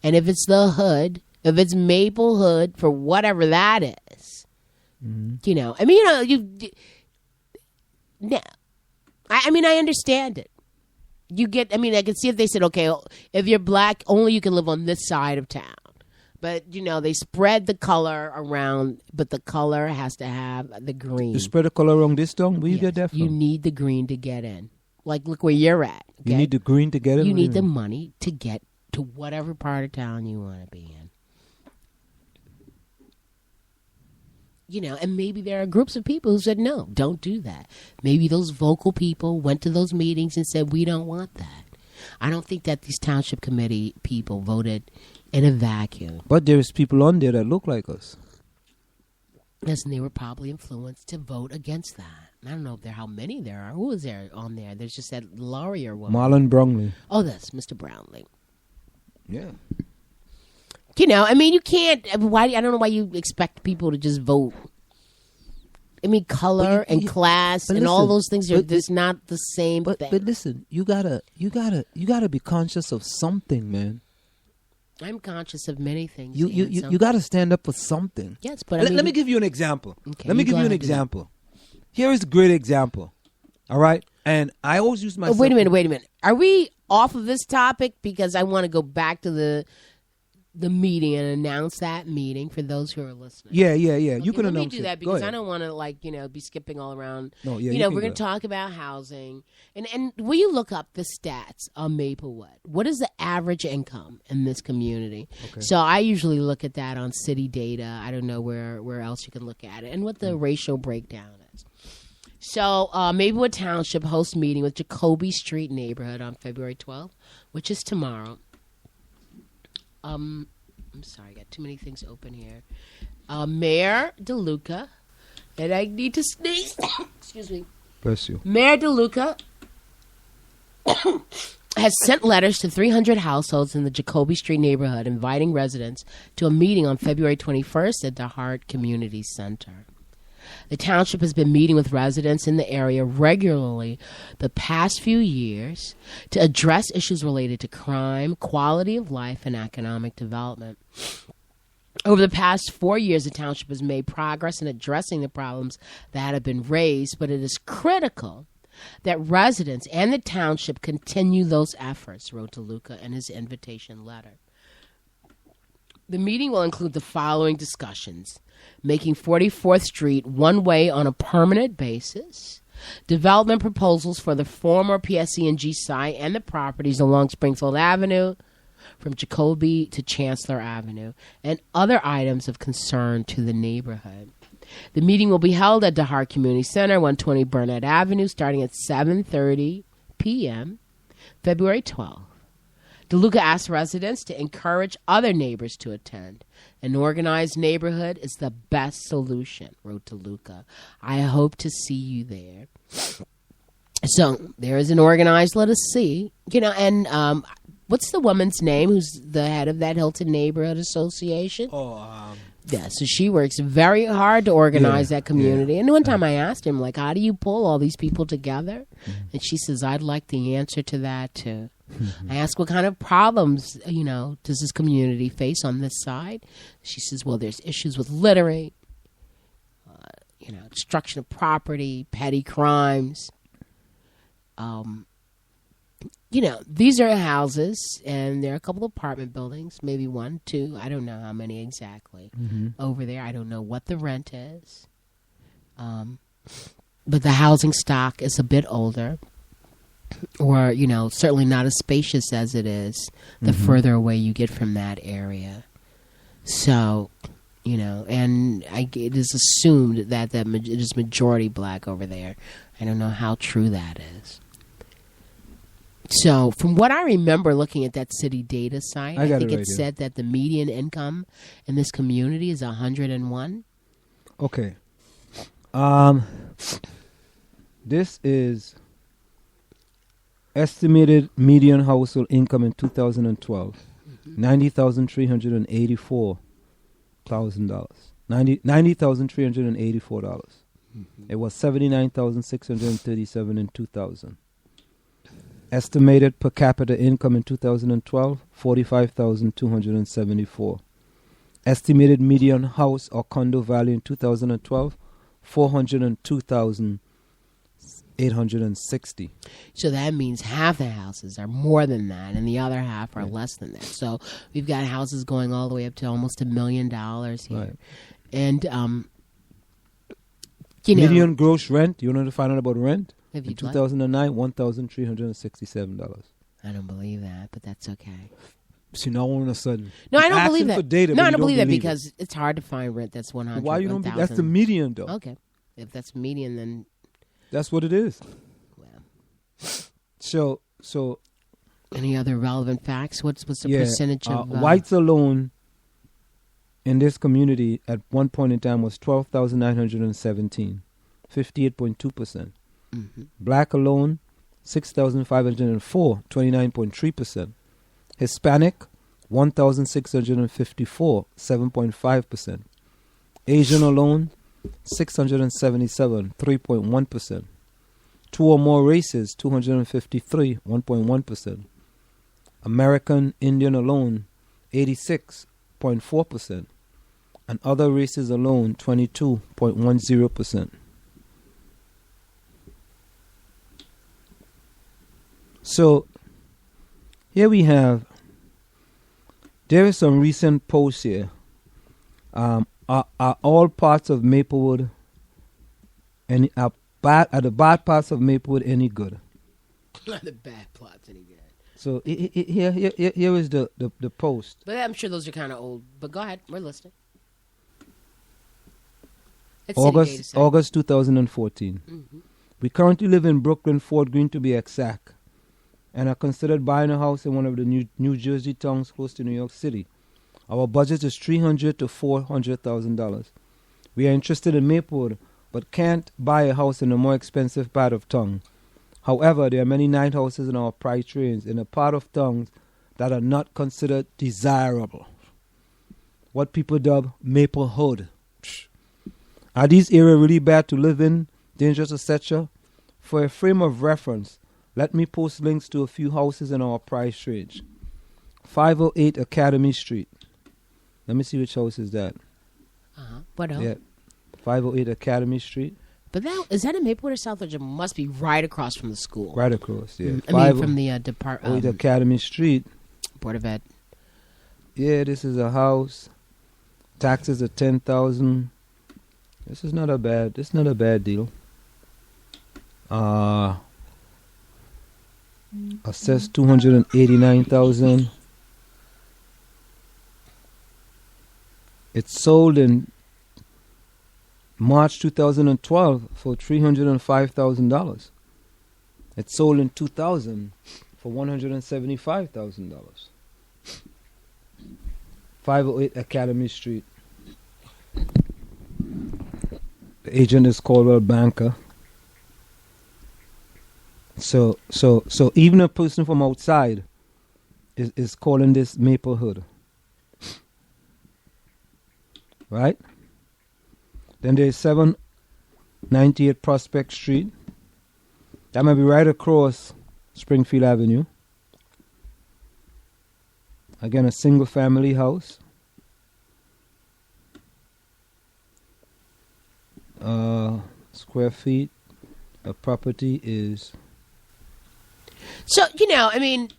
And if it's the hood, if it's Maplewood, for whatever that is, you know, I mean, no, I mean, I understand it. You get, I mean, I can see if they said, okay, if you're black, only you can live on this side of town. But, you know, they spread the color around, but the color has to have the green. You spread the color around this town? Where you get that from? You need the green to get in. Like, look where you're at. Okay? You need the green to get in? You need the money to get to whatever part of town you want to be in. You know, and maybe there are groups of people who said, no, don't do that. Maybe those vocal people went to those meetings and said, we don't want that. I don't think that these township committee people voted in a vacuum. But there's people on there that look like us. Yes, and they were probably influenced to vote against that. I don't know how many there are. Who is there on there? There's just that lawyer woman. Marlon Brownlee. Oh, that's Mr. Brownlee. Yeah. You know, I mean, you can't. Why? I don't know why you expect people to just vote. I mean, color and class and all those things are just not the same thing. But listen, you gotta be conscious of something, man. I'm conscious of many things. You got to stand up for something. Yes, but let me give you an example. Okay, let me give you an example. Here is a great example. All right, and I always use myself. Wait a minute. Are we off of this topic? Because I want to go back to the meeting and announce that meeting for those who are listening. Yeah. Okay, You can announce it. Let me do that because I don't want to be skipping all around. No, yeah, we're going to talk about housing. And will you look up the stats on Maplewood? What is the average income in this community? Okay. So I usually look at that on city data. I don't know where else you can look at it and what the racial breakdown is. So Maplewood Township hosts a meeting with Jacoby Street neighborhood on February 12th, which is tomorrow. I'm sorry, I got too many things open here. Mayor DeLuca, and I need to sneeze. Excuse me. Bless you. Mayor DeLuca has sent letters to 300 households in the Jacoby Street neighborhood inviting residents to a meeting on February 21st at the Hart Community Center. The township has been meeting with residents in the area regularly the past few years to address issues related to crime, quality of life, and economic development. Over the past 4 years, the township has made progress in addressing the problems that have been raised, but it is critical that residents and the township continue those efforts, wrote DeLuca in his invitation letter. The meeting will include the following discussions: making 44th Street one way on a permanent basis, development proposals for the former PSE&G site and the properties along Springfield Avenue from Jacoby to Chancellor Avenue, and other items of concern to the neighborhood. The meeting will be held at the Hart Community Center, 120 Burnett Avenue, starting at 7:30 p.m., February 12th. DeLuca asked residents to encourage other neighbors to attend. An organized neighborhood is the best solution, wrote DeLuca. I hope to see you there. So there is an organized, let us see. And what's the woman's name who's the head of that Hilton Neighborhood Association? Yeah, so she works very hard to organize that community. Yeah. And one time I asked him, how do you pull all these people together? Mm-hmm. And she says, I'd like the answer to that, too. Mm-hmm. I asked, what kind of problems, does this community face on this side? She says, well, there's issues with littering, destruction of property, petty crimes. These are houses, and there are a couple of apartment buildings, maybe 1, 2. I don't know how many exactly over there. I don't know what the rent is. But the housing stock is a bit older, or, certainly not as spacious as it is the further away you get from that area. So, and it is assumed that it is majority black over there. I don't know how true that is. So, from what I remember looking at that city data site, I think it said that the median income in this community is 101. Okay. This is estimated median household income in 2012, $90,384. $90,384. It was $79,637 in 2000. Estimated per capita income in 2012, 45,274. Estimated median house or condo value in 2012, 402,860. So that means half the houses are more than that, and the other half are less than that. So we've got houses going all the way up to almost $1 million here. Right. And, Median gross rent, you want to find out about rent? If In you'd like. 2009, $1,367. I don't believe that, but that's okay. See, now all of a sudden. No, I you're don't believe asking that. for data, No, but I you don't believe that it. because it's hard to find rent that's 100. Why you don't? 1,000. That's the median, though. Okay, if that's median, then That's what it is. well. So Any other relevant facts? What's the yeah, percentage of whites alone in this community at one point in time was 12,917, 58.2%. Mm-hmm. Black alone, 6,504, 29.3%. Hispanic, 1,654, 7.5%. Asian alone, 677, 3.1%. Two or more races, 253, 1.1%. American Indian alone, 86.4%. And other races alone, 22.10%. So, here we have, there is some recent posts here. Are all parts of Maplewood, are the bad parts of Maplewood any good? Not the bad plots any good. So here is the post. But I'm sure those are kind of old. But go ahead, we're listening. It's August 2014. Mm-hmm. We currently live in Brooklyn, Fort Greene to be exact, and are considered buying a house in one of the New Jersey towns close to New York City. Our budget is $300,000 to $400,000. We are interested in Maplewood, but can't buy a house in the more expensive part of town. However, there are many nice houses in our price range in a part of town that are not considered desirable. What people dub Maplewood. Are these areas really bad to live in, dangerous, etc.? For a frame of reference, let me post links to a few houses in our price range. 508 Academy Street. Let me see which house is that. What else? Yeah, 508 Academy Street. But is that in Maplewood or Southridge? It must be right across from the school. Right across, yeah. I mean, from the department. Academy Street. Board of Ed. Yeah, this is a house. Taxes are $10,000. This is not a bad. This is not a bad deal. Assessed $289,000. It sold in March 2012 for $305,000. It sold in 2000 for $175,000. 508 Academy Street. The agent is Caldwell Banker. So even a person from outside is calling this Maplewood. Right? Then there's 798 Prospect Street. That might be right across Springfield Avenue. Again, a single family house. Square feet. The property is. So, I mean,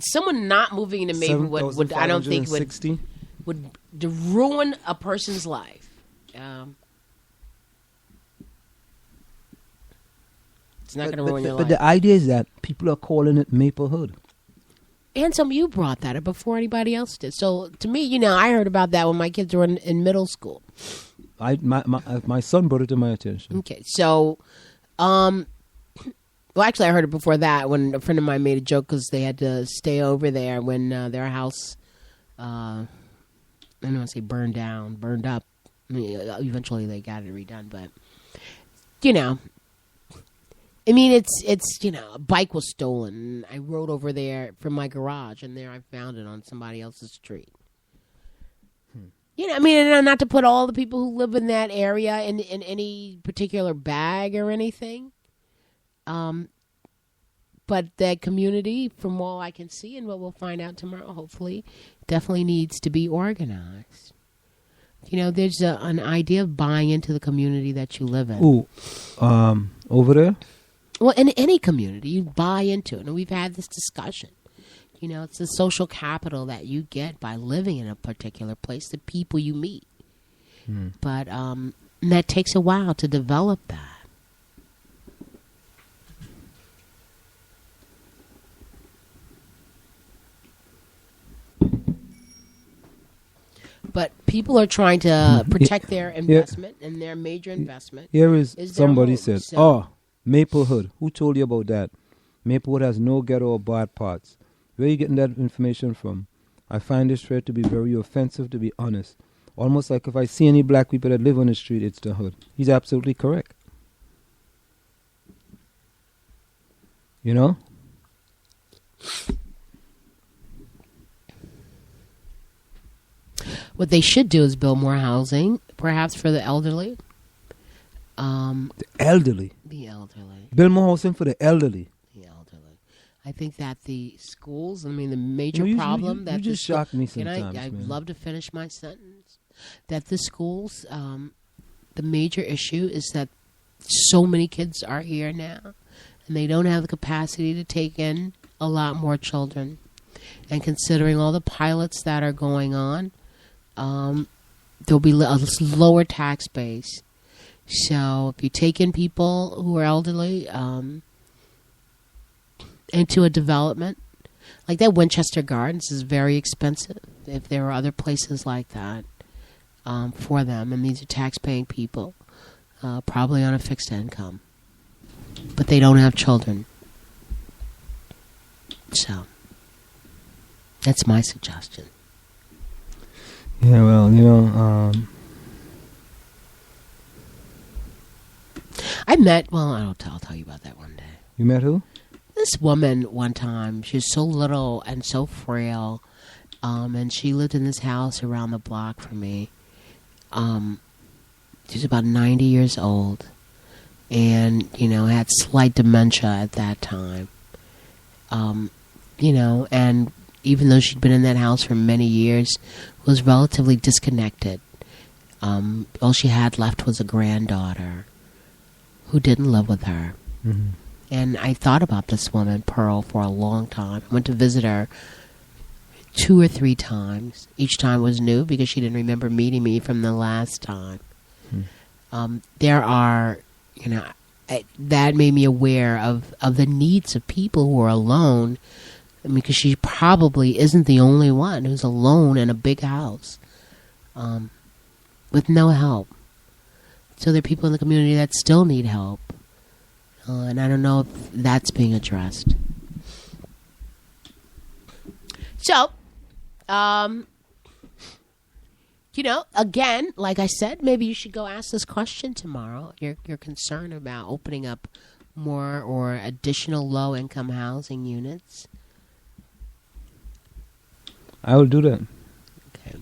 someone not moving into Maplewood would, I don't think, would ruin a person's life. It's not going to ruin your life. But the idea is that people are calling it Maplewood. And you brought that up before anybody else did. So to me, I heard about that when my kids were in middle school. My son brought it to my attention. Okay, so, well, actually, I heard it before that when a friend of mine made a joke because they had to stay over there when their house, I don't want to say burned up. I mean, eventually they got it redone, but I mean, it's a bike was stolen. I rode over there from my garage, and there I found it on somebody else's street. I mean, and not to put all the people who live in that area in any particular bag or anything. But but that community, from all I can see and what we'll find out tomorrow, hopefully, definitely needs to be organized. There's an idea of buying into the community that you live in. Ooh, over there? Well, in any community, you buy into it. And we've had this discussion. It's the social capital that you get by living in a particular place, the people you meet. But that takes a while to develop that. But people are trying to protect their investment, and their major investment. Here is somebody their home. said, Maplewood. Who told you about that? Maplewood has no ghetto or bad parts. Where are you getting that information from? I find this threat to be very offensive, to be honest. Almost like if I see any black people that live on the street, it's the hood. He's absolutely correct. What they should do is build more housing, perhaps for the elderly. The elderly? The elderly. Build more housing for the elderly. The elderly. I think that the schools, the major you problem that... You just shock me sometimes, I'd man. love to finish my sentence. That the schools, the major issue is that so many kids are here now, and they don't have the capacity to take in a lot more children. And considering all the pilots that are going on, there'll be a lower tax base. So if you take in people who are elderly into a development, like that Winchester Gardens is very expensive. If there are other places like that for them, and these are tax-paying people, probably on a fixed income, but they don't have children. So that's my suggestion. Yeah, well, I met, I'll tell you about that one day. You met who? This woman one time, she was so little and so frail, and she lived in this house around the block from me. She was about 90 years old, and, had slight dementia at that time. And even though she'd been in that house for many years, was relatively disconnected. All she had left was a granddaughter who didn't live with her. Mm-hmm. And I thought about this woman, Pearl, for a long time. I went to visit her 2 or 3 times. Each time was new because she didn't remember meeting me from the last time. There are, that made me aware of the needs of people who are alone, because she probably isn't the only one who's alone in a big house with no help. So there are people in the community that still need help. And I don't know if that's being addressed. So, again, like I said, maybe you should go ask this question tomorrow. You're concerned about opening up more or additional low-income housing units. I will do that. Okay.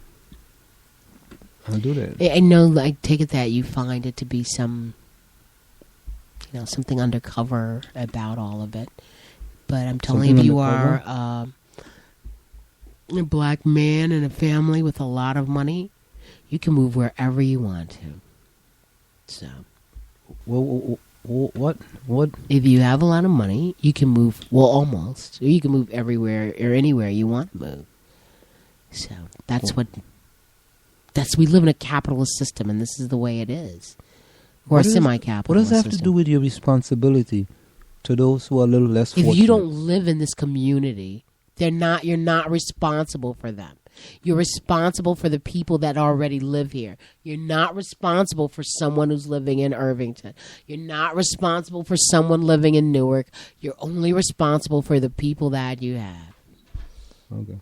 I'll do that. I know, I take it that you find it to be something undercover about all of it. But I'm telling you, you are a black man in a family with a lot of money. You can move wherever you want to. So, what? If you have a lot of money, you can move. Well, almost. You can move everywhere or anywhere you want to move. So we live in a capitalist system, and this is the way it is. Or a semi-capitalist What does that have system. to do with your responsibility to those who are a little less fortunate? If you don't live in this community, you're not responsible for them. You're responsible for the people that already live here. You're not responsible for someone who's living in Irvington. You're not responsible for someone living in Newark. You're only responsible for the people that you have. Okay.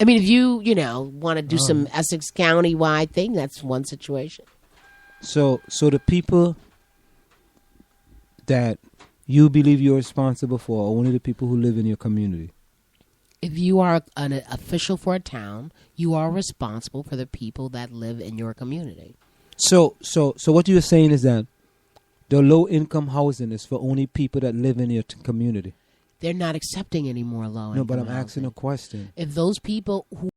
I mean, if you want to do some Essex County-wide thing, that's one situation. So the people that you believe you're responsible for are only the people who live in your community. If you are an official for a town, you are responsible for the people that live in your community. So what you're saying is that the low-income housing is for only people that live in your community. they're not accepting any more low income. No, but I'm asking a housing. question. If those people who